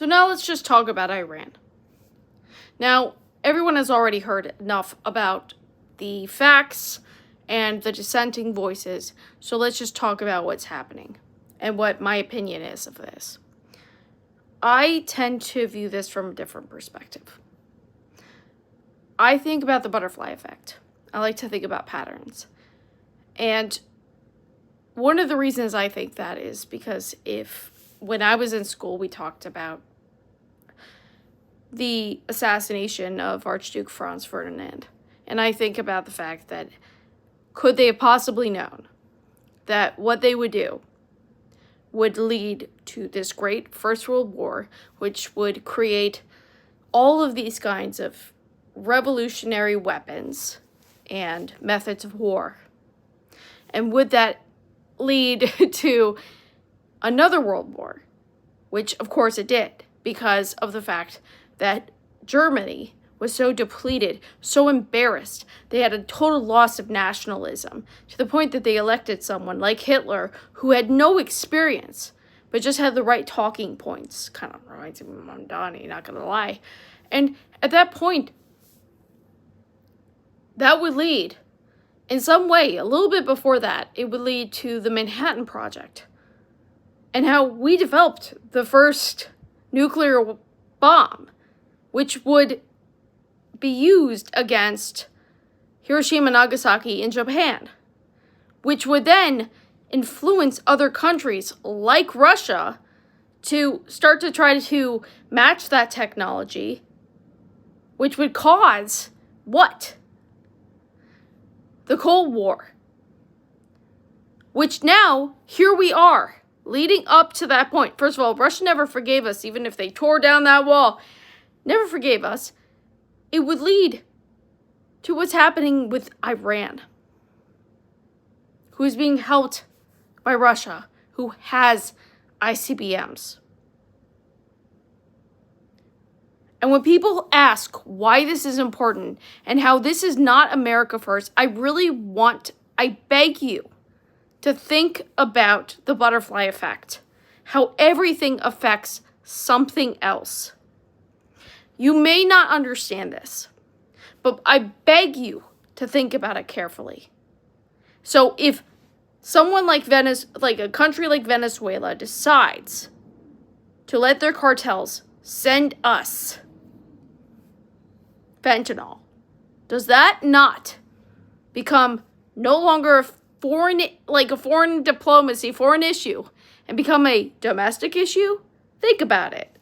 So now let's just talk about Iran. Now, everyone has already heard enough about the facts and the dissenting voices, so let's just talk about what's happening and what my opinion is of this. I tend to view this from a different perspective. I think about the butterfly effect. I like to think about patterns. And one of the reasons I think that is because when I was in school, we talked about the assassination of Archduke Franz Ferdinand. And I think about the fact that could they have possibly known that what they would do would lead to this great First World War, which would create all of these kinds of revolutionary weapons and methods of war. And would that lead to another world war? Which, of course, it did, because of the fact that Germany was so depleted, so embarrassed. They had a total loss of nationalism to the point that they elected someone like Hitler who had no experience, but just had the right talking points. Kind of reminds me of Mamdani, not going to lie. And at that point, that would lead, in some way, a little bit before that, it would lead to the Manhattan Project and how we developed the first nuclear bomb, which would be used against Hiroshima and Nagasaki in Japan, which would then influence other countries like Russia to start to try to match that technology, which would cause what? The Cold War. Which now, here we are, leading up to that point. First of all, Russia never forgave us, even if they tore down that wall. Never forgave us. It would lead to what's happening with Iran, who is being helped by Russia, who has ICBMs. And when people ask why this is important and how this is not America first, I beg you to think about the butterfly effect, how everything affects something else. You may not understand this, but I beg you to think about it carefully. So if someone like a country like Venezuela decides to let their cartels send us fentanyl, does that not become no longer a foreign diplomacy, foreign issue, and become a domestic issue? Think about it.